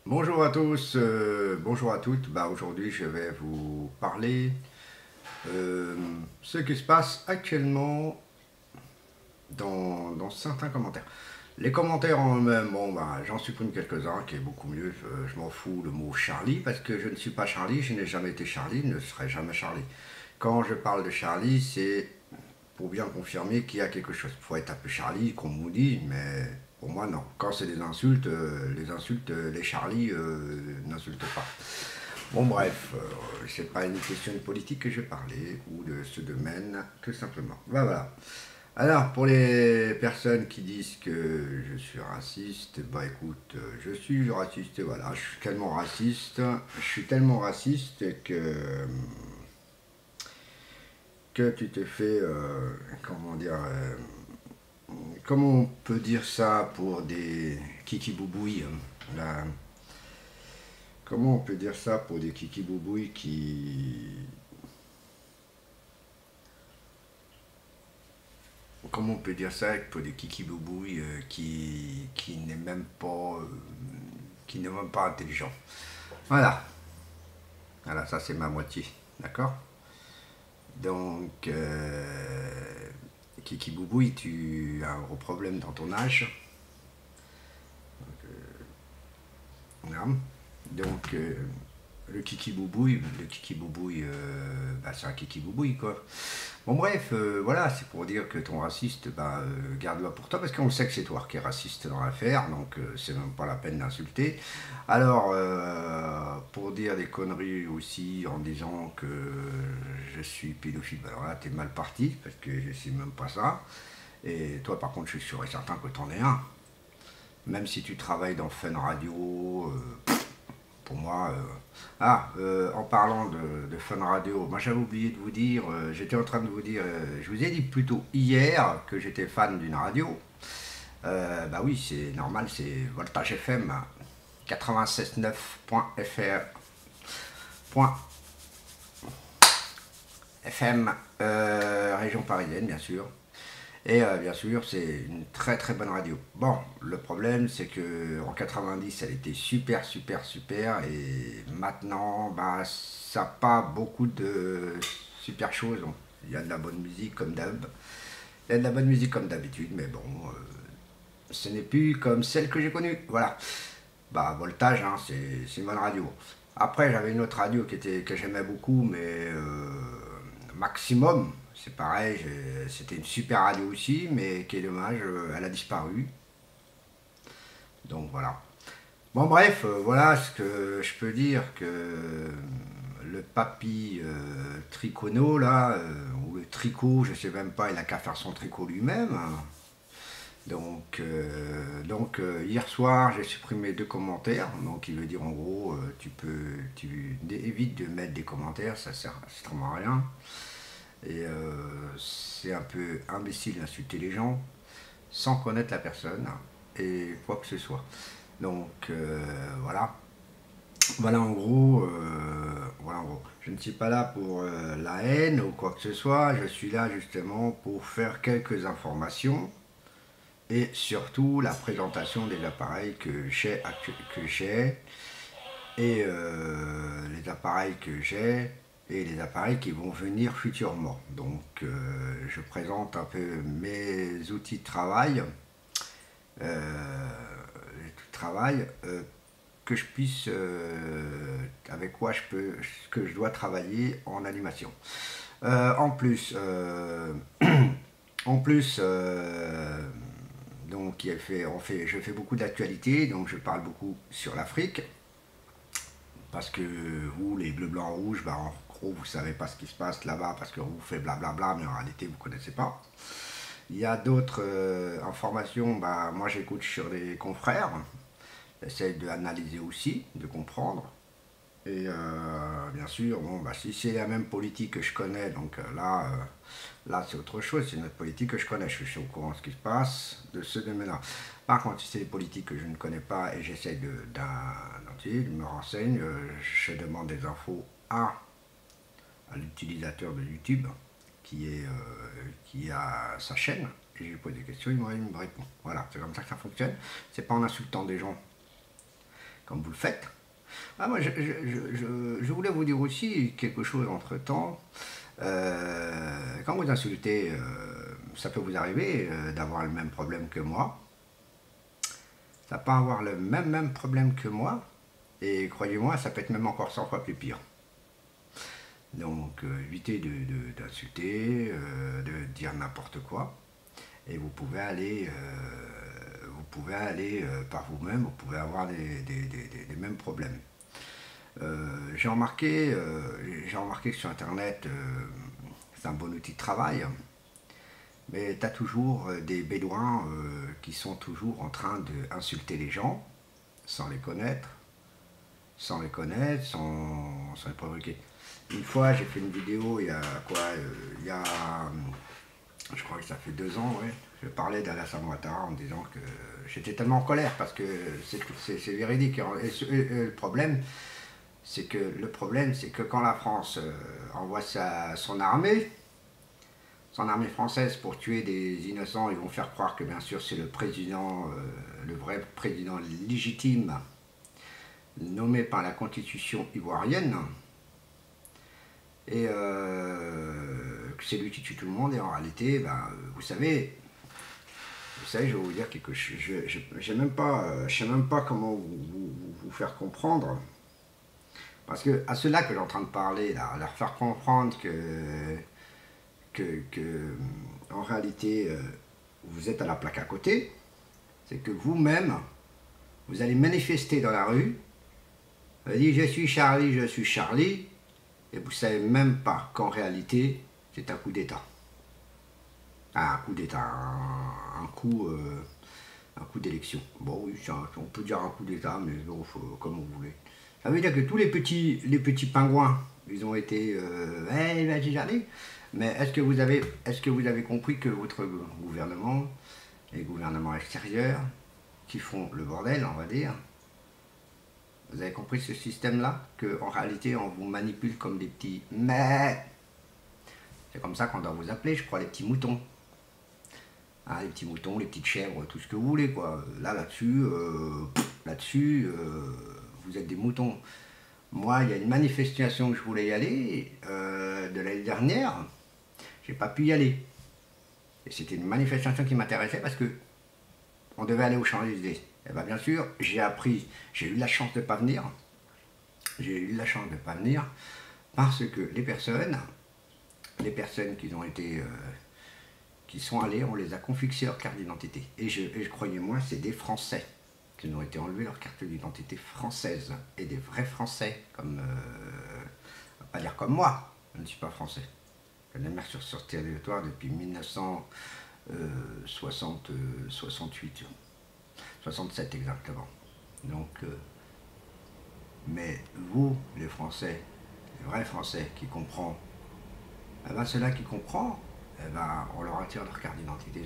Bonjour à tous, bonjour à toutes. Aujourd'hui, je vais vous parler ce qui se passe actuellement dans certains commentaires. Les commentaires en eux-mêmes, j'en supprime quelques-uns, qui est beaucoup mieux. Je m'en fous le mot Charlie, parce que je ne suis pas Charlie, je n'ai jamais été Charlie, ne serai jamais Charlie. Quand je parle de Charlie, c'est pour bien confirmer qu'il y a quelque chose. Il faut être un peu Charlie, qu'on vous dit, mais pour moi, non. Quand c'est des insultes, les Charlie n'insultent pas. Bon, bref, c'est pas une question de politique que je vais parler, ou de ce domaine, tout simplement. Voilà. Alors, pour les personnes qui disent que je suis raciste, écoute, je suis raciste, voilà, je suis tellement raciste que tu te fais, comment dire, comment on peut dire ça pour des kiki-boubouis là, comment on peut dire ça pour des kiki-boubouis qui... Comment on peut dire ça pour des kiki-boubouis qui n'est même pas... qui n'est même pas intelligent. Voilà. Voilà, ça c'est ma moitié. D'accord. Donc, kiki boubouille, tu as un gros problème dans ton âge. Voilà. Donc, le kiki boubouille, c'est un kiki boubouille quoi. Bon bref, voilà, c'est pour dire que ton raciste, garde-le pour toi, parce qu'on sait que c'est toi qui es raciste dans l'affaire, donc c'est même pas la peine d'insulter. Alors, pour dire des conneries aussi en disant que je suis pédophile, alors là t'es mal parti, parce que je sais même pas ça. Et toi par contre je suis sûr et certain que t'en es un. Même si tu travailles dans Fun Radio, pour moi. En parlant de Fun Radio, moi j'avais oublié de vous dire, j'étais en train de vous dire, je vous ai dit plutôt hier que j'étais fan d'une radio. Oui, c'est normal, c'est Voltage FM 96.fr.fm, région parisienne bien sûr. Et bien sûr, c'est une très très bonne radio. Bon, le problème c'est que en 90, elle était super super super et maintenant, ça n'a pas beaucoup de super choses. Il y a de la bonne musique comme d'hab. Il y a de la bonne musique comme d'habitude, mais bon, ce n'est plus comme celle que j'ai connue. Voilà. Voltage, hein, c'est une bonne radio. Après, j'avais une autre radio que j'aimais beaucoup, mais Maximum, c'est pareil, c'était une super radio aussi, mais qui est dommage, elle a disparu. Donc voilà. Bon bref, voilà ce que je peux dire que le papy Tricono là, ou le tricot, je sais même pas, il a qu'à faire son tricot lui-même, hein. Hier soir j'ai supprimé 2 commentaires, donc il veut dire en gros tu évites de mettre des commentaires, ça sert strictement à rien. Et c'est un peu imbécile d'insulter les gens sans connaître la personne et quoi que ce soit. Donc voilà. Voilà en gros. Je ne suis pas là pour la haine ou quoi que ce soit. Je suis là justement pour faire quelques informations et surtout la présentation des appareils que j'ai et les appareils que j'ai et les appareils qui vont venir futurement. Donc je présente un peu mes outils de travail, que je puisse, avec quoi que je dois travailler en animation. En plus, en plus, donc je fais beaucoup d'actualités, donc je parle beaucoup sur l'Afrique, parce que vous, les bleus, blancs, rouges, en gros, vous savez pas ce qui se passe là-bas, parce que vous faites blablabla, mais en réalité, vous connaissez pas. Il y a d'autres informations, moi j'écoute sur les confrères, j'essaie d'analyser aussi, de comprendre. Et bien sûr, si c'est la même politique que je connais, donc là c'est autre chose, c'est notre politique que je connais, je suis au courant de ce qui se passe de ce domaine-là. Par contre, si c'est des politiques que je ne connais pas et j'essaie je me renseigne, je demande des infos à l'utilisateur de YouTube qui a sa chaîne, et je lui pose des questions, il me répond. Voilà, c'est comme ça que ça fonctionne. C'est pas en insultant des gens comme vous le faites. Ah, moi, je voulais vous dire aussi quelque chose entre-temps. Quand vous insultez, ça peut vous arriver d'avoir le même problème que moi. Ça peut avoir le même problème que moi. Et croyez-moi, ça peut être même encore 100 fois plus pire. Donc, évitez d'insulter, de dire n'importe quoi. Et vous pouvez aller par vous-même, vous pouvez avoir des mêmes problèmes. J'ai remarqué que sur Internet, c'est un bon outil de travail, mais tu as toujours des bédouins qui sont toujours en train d'insulter les gens, sans les connaître, sans les provoquer. Une fois, j'ai fait une vidéo, il y a quoi, je crois que ça fait 2 ans, ouais. Je parlais d'Alassane Ouattara en disant que j'étais tellement en colère parce que c'est véridique. Et le problème, c'est que quand la France envoie son armée française pour tuer des innocents, ils vont faire croire que bien sûr c'est le président, le vrai président légitime, nommé par la constitution ivoirienne, et que c'est lui qui tue tout le monde, et en réalité, ben, vous savez, je vais vous dire quelque chose, je ne sais même pas comment vous faire comprendre, parce que à ceux-là que j'ai en train de parler, là, leur faire comprendre que en réalité, vous êtes à la plaque à côté, c'est que vous-même, vous allez manifester dans la rue, vous allez dire je suis Charlie, et vous ne savez même pas qu'en réalité, c'est un coup d'État. Un coup d'État, un coup d'élection. Bon, oui, on peut dire un coup d'État, mais bon, comme vous voulez. Ça veut dire que tous les petits pingouins, ils ont été mais est-ce que vous avez compris que votre gouvernement et le gouvernement extérieur qui font le bordel, on va dire, vous avez compris ce système-là, qu'en réalité on vous manipule comme des petits mais c'est comme ça qu'on doit vous appeler, je crois, les petits moutons. Ah, les petits moutons, les petites chèvres, tout ce que vous voulez, quoi. Là-dessus, vous êtes des moutons. Moi, il y a une manifestation que je voulais y aller, de l'année dernière, j'ai pas pu y aller. Et c'était une manifestation qui m'intéressait parce que on devait aller aux Champs-Élysées. Et bien, bien sûr, j'ai eu la chance de ne pas venir. J'ai eu la chance de ne pas venir parce que les personnes qui sont allées, on les a confisquées leur carte d'identité. Et croyez-moi, c'est des Français qui nous ont été enlevés leur carte d'identité française. Et des vrais Français, comme, on va pas dire comme moi, je ne suis pas français. Je demeure sur ce territoire depuis 1968, 67 exactement. Donc, mais vous, les Français, les vrais Français qui comprennent, eh ben, ceux-là qui comprennent, eh ben, on leur retire leur carte d'identité.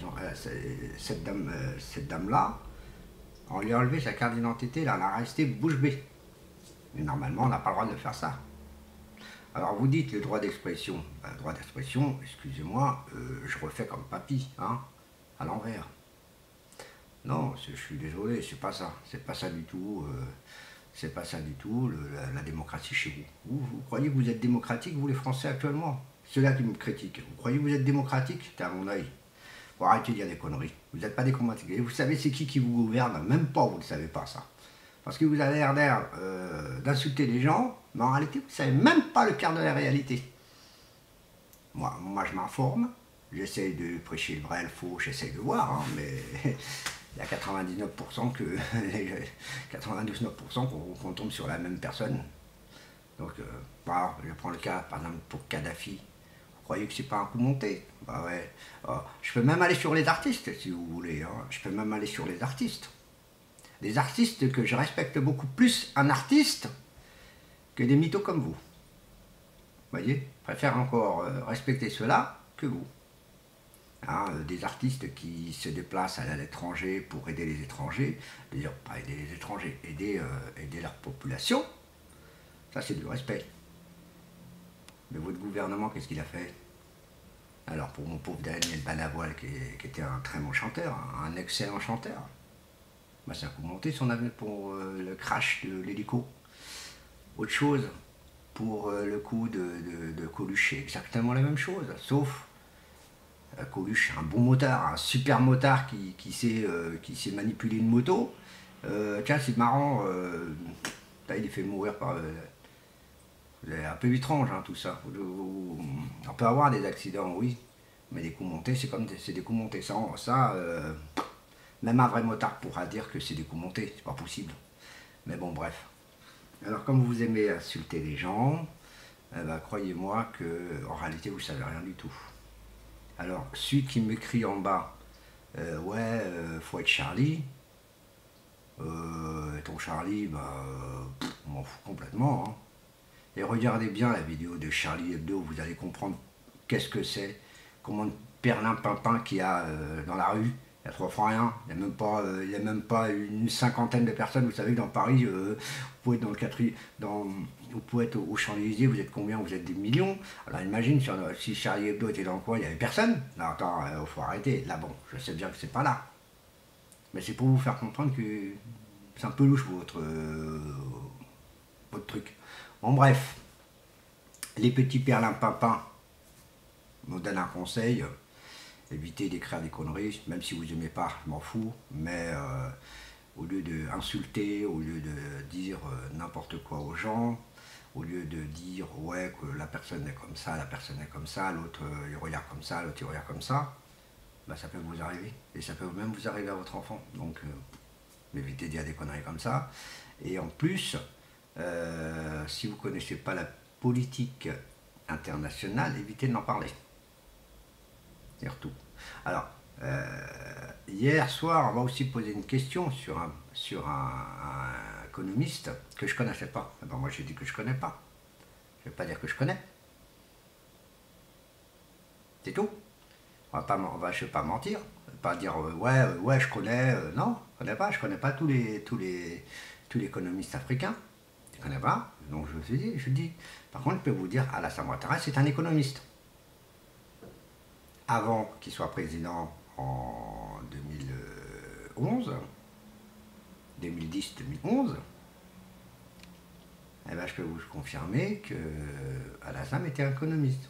Cette dame-là, on lui a enlevé sa carte d'identité, là, elle a resté bouche bée. Mais normalement, on n'a pas le droit de faire ça. Alors vous dites le droit d'expression. Ben, le droit d'expression, excusez-moi, je refais comme papy, hein, à l'envers. Non, je suis désolé, c'est pas ça. C'est pas ça du tout. C'est pas ça du tout, la démocratie chez vous. Vous croyez que vous êtes démocratique, vous les Français actuellement? Ceux-là qui me critiquent. Vous croyez que vous êtes démocratique? C'est à mon œil. Faut arrêter de dire des conneries. Vous n'êtes pas démocratique. Et vous savez c'est qui vous gouverne? Même pas, vous ne savez pas ça. Parce que vous avez l'air d'insulter les gens, mais en réalité, vous ne savez même pas le quart de la réalité. Moi je m'informe, j'essaye de prêcher le vrai, le faux, j'essaye de voir, hein, mais il y a 99% qu'on tombe sur la même personne. Donc, je prends le cas, par exemple, pour Kadhafi. Vous croyez que c'est pas un coup monté? Bah ouais. Je peux même aller sur les artistes, si vous voulez. Hein. Je peux même aller sur les artistes. Des artistes que je respecte beaucoup plus un artiste que des mythos comme vous. Vous voyez? Je préfère encore respecter ceux-là que vous. Hein, des artistes qui se déplacent à l'étranger pour aider les étrangers, d'ailleurs pas aider les étrangers, aider leur population, ça c'est du respect. Mais votre gouvernement, qu'est-ce qu'il a fait? Alors pour mon pauvre Daniel Balavoine, qui était un très bon chanteur, un excellent chanteur, Bah, c'est un coup monté si on avait pour le crash de l'hélico. Autre chose, pour le coup de Coluche, c'est exactement la même chose, sauf Coluche, un bon motard, un super motard qui sait manipuler une moto. Tiens, c'est marrant, là, il est fait mourir par. C'est un peu étrange hein, tout ça. On peut avoir des accidents, oui, mais des coups montés, c'est des coups montés. Même un vrai motard pourra dire que c'est des coups montés, c'est pas possible. Mais bon, bref. Alors, comme vous aimez insulter les gens, eh ben, croyez-moi que en réalité, vous savez rien du tout. Alors, celui qui m'écrit en bas, ouais, faut être Charlie, ton Charlie, bah, on m'en fout complètement. Hein. Et regardez bien la vidéo de Charlie Hebdo, vous allez comprendre qu'est-ce que c'est, comment de perlimpinpin qu'il y a dans la rue. Il y a trois fois rien, il n'y a même pas une cinquantaine de personnes. Vous savez que dans Paris, vous pouvez être vous pouvez être au Champs-Élysées, vous êtes combien? Vous êtes des millions. Alors imagine si Charlie Hebdo était dans le coin, il n'y avait personne. Non, attends, il faut arrêter. Là, bon, je sais bien que c'est pas là. Mais c'est pour vous faire comprendre que c'est un peu louche votre truc. Bon, bref, les petits perlimpinpins me donnent un conseil. Évitez d'écrire des conneries, même si vous n'aimez pas, je m'en fous. Mais au lieu d'insulter, au lieu de dire n'importe quoi aux gens, au lieu de dire ouais que la personne est comme ça, la personne est comme ça, l'autre il regarde comme ça, l'autre il regarde comme ça, bah, ça peut vous arriver. Et ça peut même vous arriver à votre enfant. Donc évitez de dire des conneries comme ça. Et en plus, si vous ne connaissez pas la politique internationale, évitez de n'en parler. Surtout. Alors, hier soir, on m'a aussi posé une question sur un économiste que je ne connaissais pas. Ben, moi, j'ai dit que je ne connais pas. Je ne vais pas dire que je connais. C'est tout. Je ne vais pas mentir. Je ne vais pas dire ouais, je connais. Non, je ne connais pas. Je ne connais pas tous les économistes africains. Je ne connais pas. Donc, je me suis dit, par contre, je peux vous dire, Alassane Ouattara, c'est un économiste. Avant qu'il soit président en 2011, 2010-2011, eh ben, je peux vous confirmer que Alassane était économiste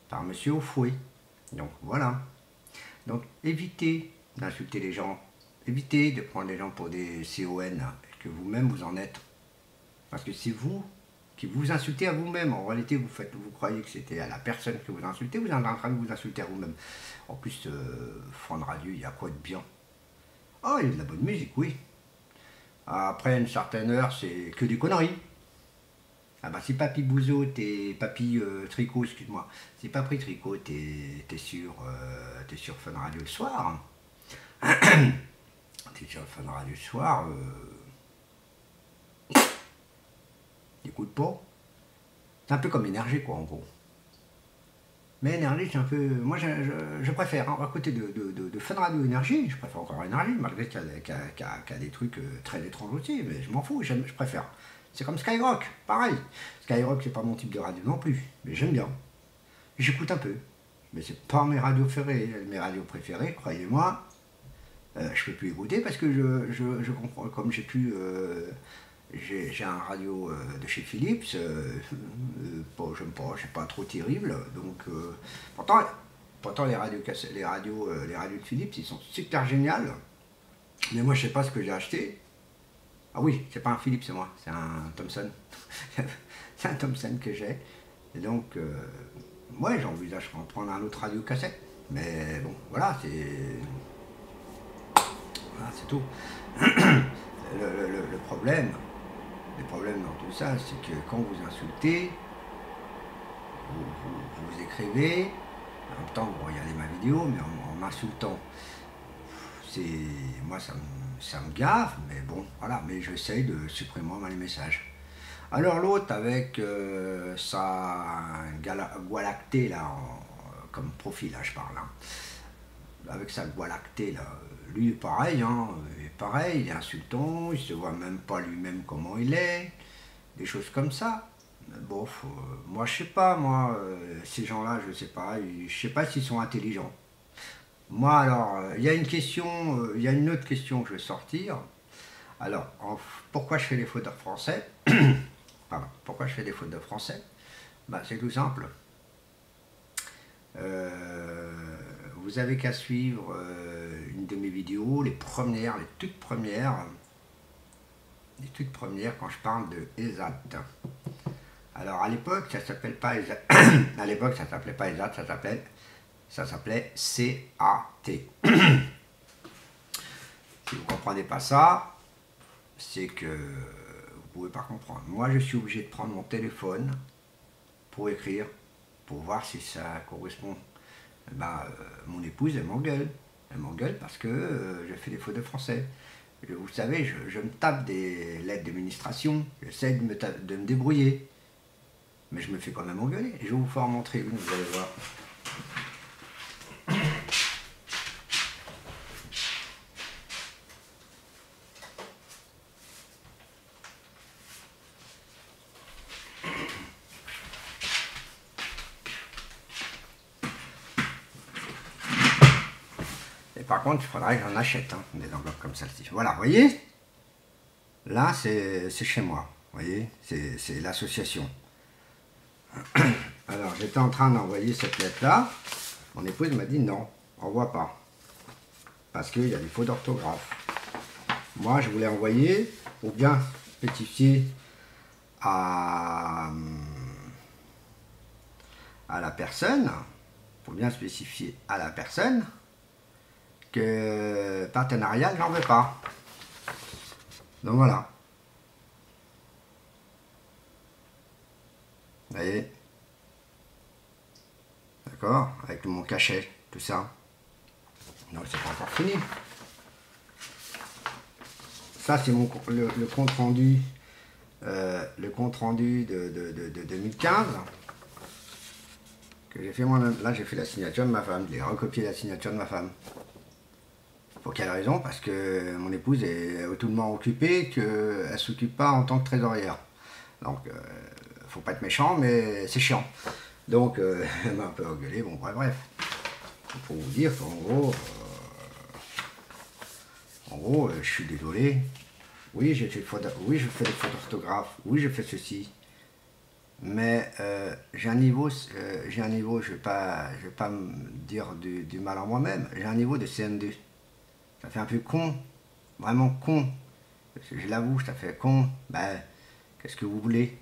par Monsieur Oufoué. Donc voilà. Donc évitez d'insulter les gens, évitez de prendre les gens pour des CON que vous-même vous en êtes. Parce que c'est vous qui vous insultez à vous-même. En réalité, vous croyez que c'était à la personne que vous insultez, vous êtes en train de vous insulter à vous-même. En plus, Fun Radio, il y a quoi de bien? Ah, il y a de la bonne musique, oui. Après une certaine heure, c'est que des conneries. Ah bah si Papy Bouzeau, Papy Tricot, excuse-moi, si Papy Tricot, t'es sur Fun Radio le soir, t'es sur Fun Radio le soir, t'écoutes pas. C'est un peu comme Énergie, quoi, en gros. Mais Énergie, c'est un peu... Moi, je préfère, hein, à côté de Fun Radio Énergie, je préfère encore Énergie, malgré qu'il y a des trucs très étranges aussi, mais je m'en fous, je préfère. C'est comme Skyrock, pareil. Skyrock, c'est pas mon type de radio non plus, mais j'aime bien. J'écoute un peu. Mais c'est pas mes radios préférées. Mes radios préférées, croyez-moi, je peux plus écouter parce que je comprends, comme j'ai pu... j'ai un radio de chez Philips, j'aime pas, c'est pas trop terrible, donc pourtant les radios de Philips, ils sont super géniales, mais moi je sais pas ce que j'ai acheté. Ah oui, c'est pas un Philips, c'est moi, c'est un Thomson. C'est un Thomson que j'ai, et donc ouais, j'envisage de prendre un autre radio cassette, mais bon, voilà, c'est tout. Le problème dans tout ça, c'est que quand vous insultez, vous écrivez, en même temps vous regardez ma vidéo, mais en m'insultant, moi ça me gaffe, mais bon, voilà, mais j'essaye de supprimer les messages. Alors l'autre avec sa voie lactée là, comme profil là je parle, hein, avec sa voie lactée là, lui pareil, hein, il est insultant, il se voit même pas lui-même comment il est, des choses comme ça. Bon, moi je sais pas, ces gens-là, je sais pas s'ils sont intelligents. Moi, alors, il y a une question, il y a une autre question que je vais sortir. Alors, pourquoi je fais des fautes de français? Pardon, pourquoi je fais des fautes de français? Bah, c'est tout simple. Vous avez qu'à suivre une de mes vidéos, les premières, les toutes premières quand je parle de ESAT. Alors à l'époque, ça s'appelle pas ESAT. À l'époque, ça s'appelait pas ESAT, ça s'appelait CAT. Si vous ne comprenez pas ça, c'est que vous ne pouvez pas comprendre. Moi, je suis obligé de prendre mon téléphone pour écrire, pour voir si ça correspond. Ben, mon épouse, elle m'engueule. Elle m'engueule parce que je fais des fautes de français. Vous savez, je me tape des lettres d'administration, j'essaie de me débrouiller. Mais je me fais quand même engueuler. Et je vais vous faire en montrer une, vous allez voir. Et par contre, il faudrait que j'en achète hein, des enveloppes comme celle-ci. Voilà, vous voyez? Là, c'est chez moi. Vous voyez? C'est l'association. Alors, j'étais en train d'envoyer cette lettre-là. Mon épouse m'a dit non, envoie pas. Parce qu'il y a des fautes d'orthographe. Moi, je voulais envoyer pour bien spécifier à la personne, pour bien spécifier à la personne que partenariat, j'en veux pas. Donc voilà. Vous voyez? D'accord? Avec mon cachet, tout ça. Non, c'est pas encore fini. Ça, c'est le compte rendu. Le compte rendu de 2015 que j'ai fait moi-même. Là, j'ai fait la signature de ma femme. J'ai recopié la signature de ma femme. Pour quelle raison? Parce que mon épouse est tellement occupée qu'elle ne s'occupe pas en tant que trésorière. Donc, faut pas être méchant, mais c'est chiant. Donc, elle m'a un peu engueulé. Bon, bref. Pour vous dire qu'en gros, je suis désolé. Oui, je fais des fautes d'orthographe. Oui, je fais ceci. Mais j'ai un niveau, je vais pas me dire du mal en moi-même. J'ai un niveau de CM2. Ça fait un peu con, vraiment con. Je l'avoue, ça fait con. Ben, qu'est-ce que vous voulez?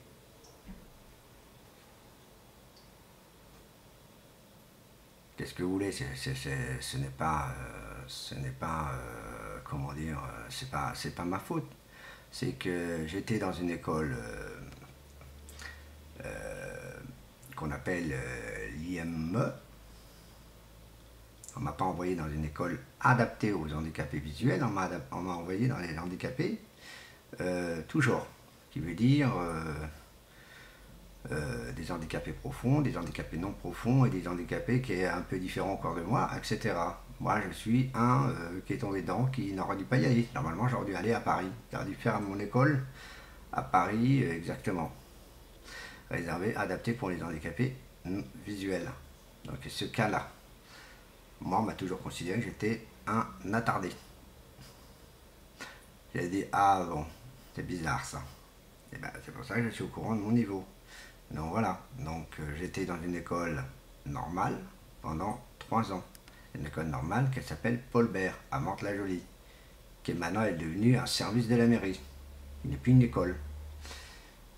Qu'est-ce que vous voulez? Ce n'est pas, comment dire, c'est pas ma faute. C'est que j'étais dans une école qu'on appelle l'IME. On ne m'a pas envoyé dans une école adaptée aux handicapés visuels, on m'a envoyé dans les handicapés tout genre, qui veut dire des handicapés profonds, des handicapés non profonds et des handicapés qui est un peu différents encore de moi, etc. Moi, je suis un qui est tombé dedans, qui n'aurait dû pas y aller. Normalement, j'aurais dû aller à Paris. J'aurais dû faire mon école à Paris, exactement. Réservé, adapté pour les handicapés visuels. Donc, ce cas-là. Moi, on m'a toujours considéré que j'étais un attardé. J'ai dit, ah bon, c'est bizarre ça. Et ben, c'est pour ça que je suis au courant de mon niveau. Donc voilà, donc j'étais dans une école normale pendant 3 ans. Une école normale qui s'appelle Paul Bert, à Mantes-la-Jolie, qui maintenant est devenue un service de la mairie. Il n'est plus une école.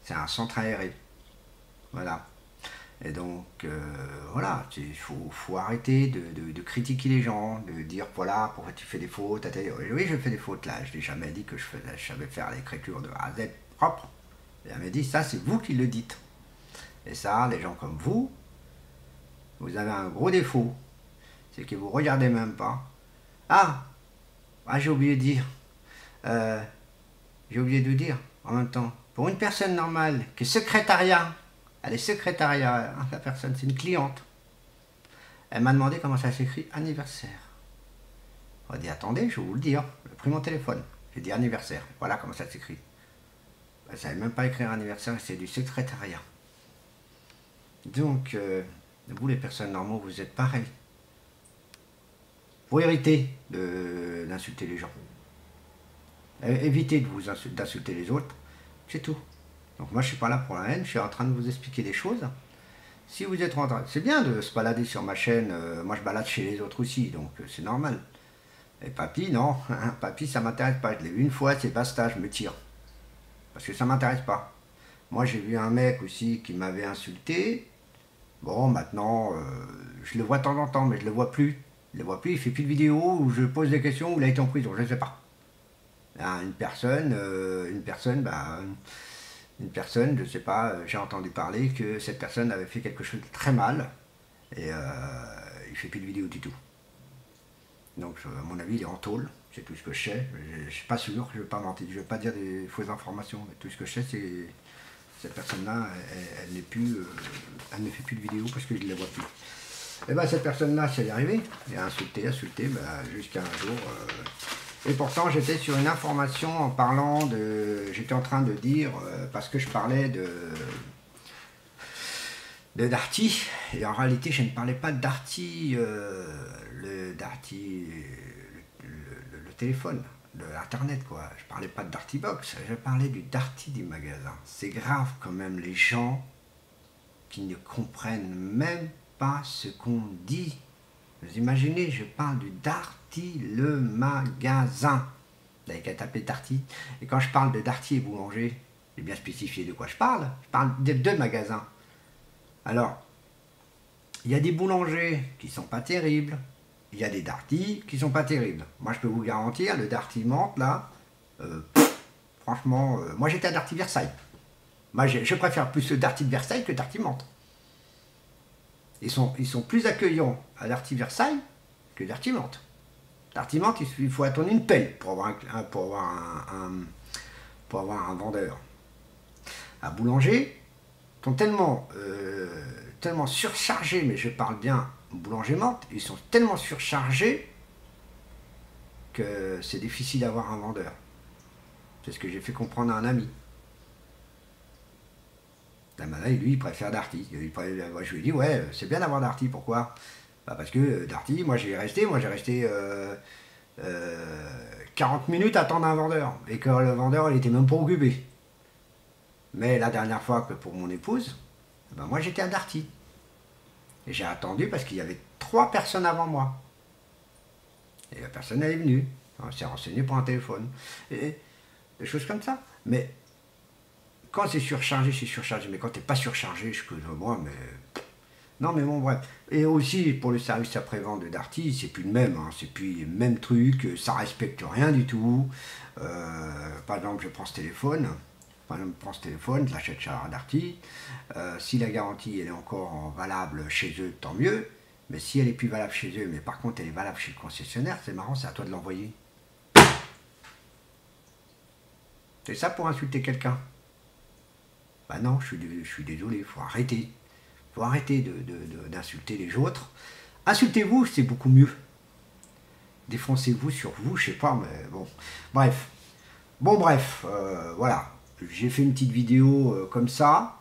C'est un centre aéré. Voilà. Et donc, voilà, il faut arrêter de critiquer les gens, de dire, voilà, pourquoi tu fais des fautes. Oui, je fais des fautes là, je n'ai jamais dit que je savais faire l'écriture de A à Z propre. Elle m'a dit, ça, c'est vous qui le dites. Et ça, les gens comme vous avez un gros défaut, c'est que vous regardez même pas. Ah, j'ai oublié de dire, en même temps, pour une personne normale qui est secrétariat, elle est secrétariat, hein, la personne, c'est une cliente. Elle m'a demandé comment ça s'écrit anniversaire. On a dit, attendez, je vais vous le dire. J'ai pris mon téléphone, j'ai dit anniversaire. Voilà comment ça s'écrit. Elle ne savait même pas écrire anniversaire, c'est du secrétariat. Donc, vous les personnes normaux, vous êtes pareil. pour hériter d'insulter les gens. Évitez d'insulter les autres, c'est tout. Donc moi je suis pas là pour la haine, je suis en train de vous expliquer des choses. Si vous êtes en train, c'est bien de se balader sur ma chaîne, moi je balade chez les autres aussi, donc c'est normal. Et papy, non, papy ça m'intéresse pas, je l'ai vu une fois, c'est basta, je me tire. Parce que ça m'intéresse pas. Moi j'ai vu un mec aussi qui m'avait insulté, bon maintenant je le vois de temps en temps, mais je le vois plus. Je le vois plus, il fait plus de vidéos où je pose des questions où il a été en prison, je ne sais pas. Une personne, je ne sais pas, j'ai entendu parler que cette personne avait fait quelque chose de très mal et il ne fait plus de vidéos du tout. Donc à mon avis il est en tôle, c'est tout ce que je sais. Je ne suis pas sûr, je ne vais pas mentir, je ne vais pas dire des fausses informations, mais tout ce que je sais c'est que cette personne-là, elle ne fait plus de vidéos parce que je ne la vois plus. Et bien cette personne-là, c'est arrivé, il a insulté, jusqu'à un jour. Et pourtant j'étais sur une information en parlant de... J'étais en train de dire, parce que je parlais de Darty, et en réalité je ne parlais pas de Darty, le téléphone, de l'internet quoi. Je parlais pas de Darty Box, je parlais du Darty du magasin. C'est grave quand même les gens qui ne comprennent même pas ce qu'on dit. Vous imaginez, je parle du Darty, le magasin. Vous n'avez qu'à taper Darty. Et quand je parle de Darty et boulanger, j'ai bien spécifié de quoi je parle. Je parle de deux magasins. Alors, il y a des boulangers qui ne sont pas terribles. Il y a des Darty qui ne sont pas terribles. Moi, je peux vous garantir, le Darty Mantes, là, franchement, moi j'étais à Darty Versailles. Moi, je préfère plus le Darty de Versailles que Darty Mantes. Ils sont plus accueillants à Darty Versailles que Darty Mantes. Darty Mantes, il faut attendre une pelle pour avoir un vendeur. À Boulanger, ils sont tellement surchargés, mais je parle bien Boulanger Mantes, ils sont tellement surchargés que c'est difficile d'avoir un vendeur. C'est ce que j'ai fait comprendre à un ami. Lui, il préfère Darty. Je lui ai dit, ouais, c'est bien d'avoir Darty, pourquoi? Parce que Darty, moi j'ai resté 40 minutes à attendre un vendeur. Et que le vendeur, il était même pas occupé. Mais la dernière fois que pour mon épouse, moi j'étais à Darty. Et j'ai attendu parce qu'il y avait 3 personnes avant moi. Et la personne, elle est venue. On s'est renseigné pour un téléphone. Et des choses comme ça. Mais quand c'est surchargé, c'est surchargé. Mais quand t'es pas surchargé, moi, mais... Non, mais bon, bref. Et aussi, pour le service après-vente de Darty, c'est plus le même. Hein. C'est plus le même truc. Ça respecte rien du tout. Par exemple, je prends ce téléphone. Je l'achète chez Darty. Si la garantie elle est encore valable chez eux, tant mieux. Mais si elle est plus valable chez eux, mais par contre elle est valable chez le concessionnaire, c'est marrant, c'est à toi de l'envoyer. C'est ça pour insulter quelqu'un? Bah non, je suis désolé, il faut arrêter. Il faut arrêter d'insulter les autres. Insultez-vous, c'est beaucoup mieux. Défoncez-vous sur vous, je sais pas, mais bon. Bref. Voilà. J'ai fait une petite vidéo comme ça.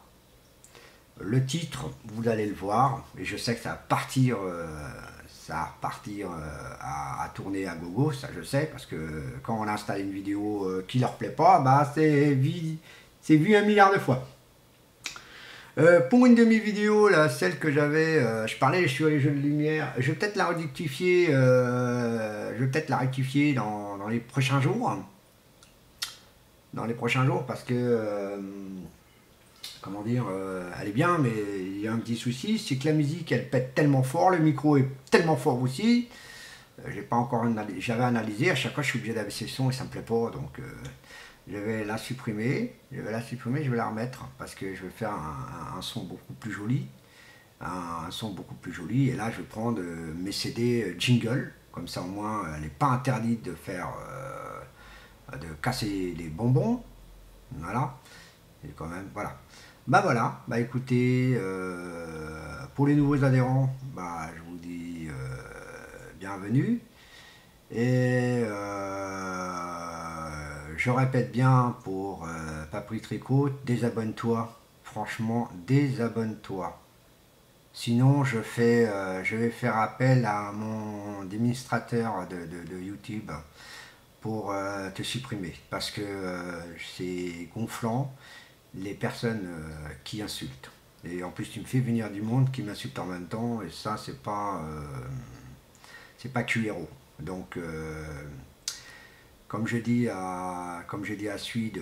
Le titre, vous allez le voir. Et je sais que ça va partir, à tourner à gogo, ça je sais. Parce que quand on installe une vidéo qui leur plaît pas, c'est vu 1 milliard de fois. Pour une demi-vidéo, là, celle que j'avais, je parlais sur les jeux de lumière, je vais peut-être la rectifier, dans les prochains jours. Parce que, comment dire, elle est bien, mais il y a un petit souci, c'est que la musique, elle pète tellement fort, le micro est tellement fort aussi, j'avais analysé, à chaque fois je suis obligé d'abaisser le son et ça me plaît pas, donc... je vais la supprimer, je vais la remettre parce que je vais faire un son beaucoup plus joli. Et là je vais prendre mes CD jingle, comme ça au moins elle n'est pas interdite de faire, de casser les bonbons. Voilà. Et quand même, voilà. Écoutez, pour les nouveaux adhérents, je vous dis bienvenue. Et je répète bien pour Papri Tricot, désabonne-toi. Franchement, désabonne-toi. Sinon, je vais faire appel à mon administrateur de YouTube pour te supprimer. Parce que c'est gonflant les personnes qui insultent. Et en plus, tu me fais venir du monde qui m'insulte en même temps. Et ça, c'est pas QRO. Donc, comme je dis à celui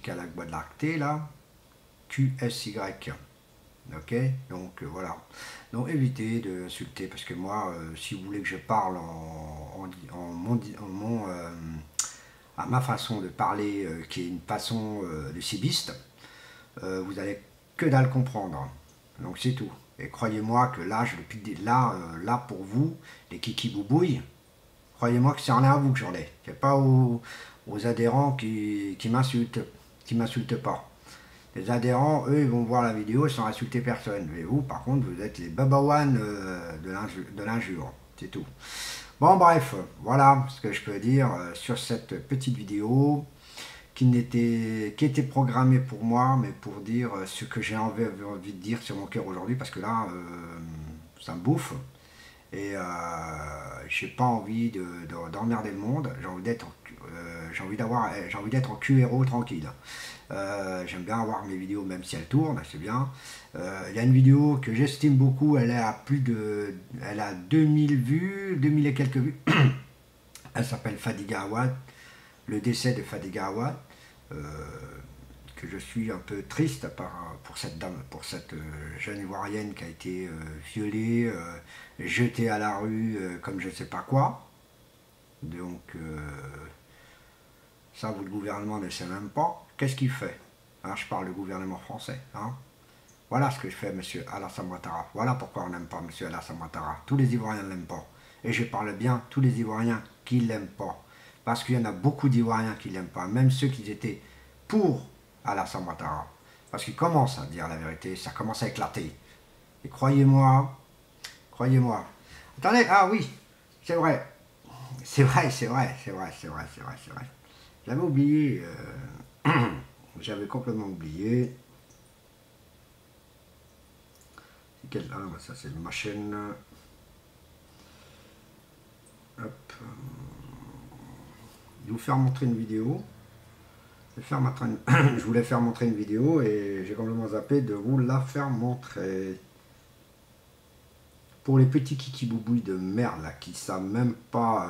qui a la boîte de l'arcté, là, QSY. Ok, donc voilà. Donc évitez d'insulter parce que moi, si vous voulez que je parle à ma façon de parler, qui est une façon de cibiste, vous allez que dalle comprendre. Donc c'est tout. Et croyez-moi que là pour vous, les kiki boubouilles, croyez-moi que c'est en à vous que j'en ai. C'est pas aux adhérents qui m'insultent pas. Les adhérents, eux, ils vont voir la vidéo sans insulter personne. Mais vous, par contre, vous êtes les babawan de l'injure. C'est tout. Bon, bref, voilà ce que je peux dire sur cette petite vidéo qui était programmée pour moi, mais pour dire ce que j'ai envie de dire sur mon cœur aujourd'hui, parce que là, ça me bouffe. Et j'ai pas envie d'emmerder le monde. J'ai envie d'être en QRO tranquille. J'aime bien avoir mes vidéos même si elles tournent, c'est bien. Il y a une vidéo que j'estime beaucoup, elle a 2000 vues, 2000 et quelques vues. Elle s'appelle Fadiga Awad, le décès de Fadiga Awad, que je suis un peu triste pour cette dame, pour cette jeune ivoirienne qui a été violée, jetée à la rue comme je ne sais pas quoi. Donc ça, vous, le gouvernement ne sait même pas. Qu'est-ce qu'il fait? Hein, je parle du gouvernement français. Hein. Voilà ce que je fais, monsieur Alassane Ouattara. Voilà pourquoi on n'aime pas monsieur Alassane Ouattara. Tous les Ivoiriens ne l'aiment pas. Et je parle bien tous les Ivoiriens qui ne l'aiment pas. Parce qu'il y en a beaucoup d'Ivoiriens qui ne l'aiment pas. Même ceux qui étaient pour Alassane Ouattara. Parce qu'ils commencent à dire la vérité. Ça commence à éclater. Et croyez-moi. Attendez, ah oui, c'est vrai. C'est vrai. J'avais oublié. J'avais complètement oublié. Ah non, ça c'est ma chaîne. Hop. Je vais vous faire montrer une vidéo. Je voulais faire montrer une vidéo et j'ai complètement zappé de vous la faire montrer. Pour les petits kiki-boubouilles de merde là, qui savent même pas...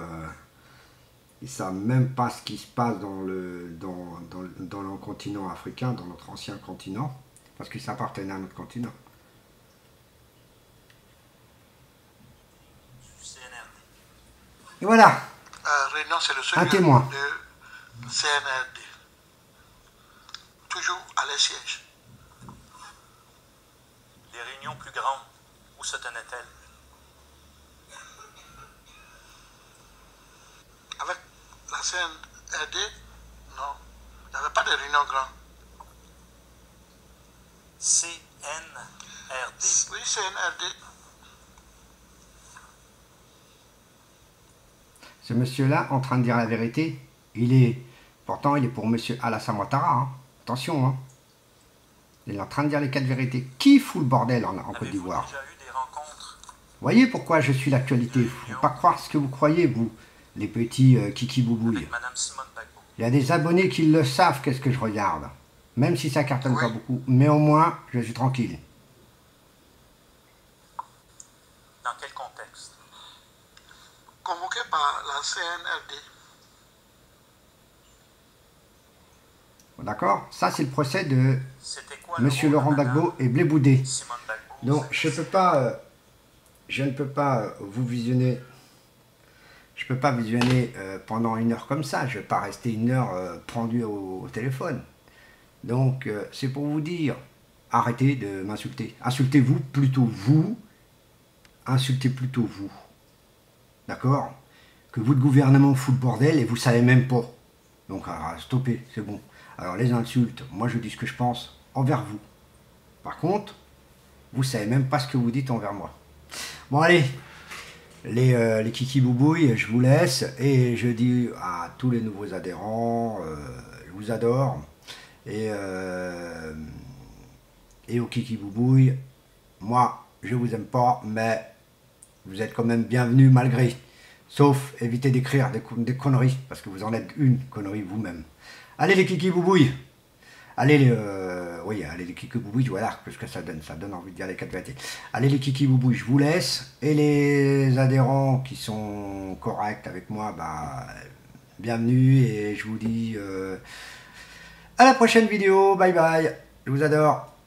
ils savent même pas ce qui se passe dans le continent africain, dans notre ancien continent, parce qu'ils appartenaient à notre continent. Et voilà, un témoin. De CNRD, toujours à les sièges. Les réunions plus grandes, où se tenaient-elles? Avec la CNRD, non, il n'y avait pas de réunion grande. CNRD. Oui, CNRD. Ce monsieur-là, en train de dire la vérité, pourtant il est pour monsieur Alassane Ouattara, hein. Attention, hein. Il est en train de dire les 4 vérités. Qui fout le bordel en Côte d'Ivoire? Voyez pourquoi je suis l'actualité. Il ne faut pas croire ce que vous croyez, vous, les petits kiki boubouilles. Il y a des abonnés qui le savent, qu'est-ce que je regarde. Même si ça cartonne pas beaucoup. Mais au moins, je suis tranquille. Dans quel contexte? Convoqué par la CNRD. D'accord? Ça, c'est le procès de monsieur Laurent Gbagbo et Blé Boudé. Donc, je ne peux pas vous visionner. Je ne peux pas visionner pendant 1 heure comme ça. Je ne vais pas rester 1 heure pendu au téléphone. Donc, c'est pour vous dire, arrêtez de m'insulter. Insultez-vous plutôt vous. Insultez plutôt vous. D'accord? Que votre gouvernement fout le bordel et vous ne savez même pas. Donc, stoppez, c'est bon. Alors, les insultes, moi je dis ce que je pense envers vous. Par contre, vous ne savez même pas ce que vous dites envers moi. Bon, allez, les kiki boubouilles, je vous laisse. Et je dis à tous les nouveaux adhérents, je vous adore. Et Et aux kiki boubouilles, moi, je vous aime pas, mais vous êtes quand même bienvenus malgré. Sauf évitez d'écrire des conneries, parce que vous en êtes une connerie vous-même. Allez les kiki boubouilles. Allez les, oui, allez les kiki boubouilles, voilà ce que ça donne envie de dire les 4 vérités. Allez les kiki boubouilles, je vous laisse. Et les adhérents qui sont corrects avec moi, bah, bienvenue. Et je vous dis à la prochaine vidéo, bye bye, je vous adore.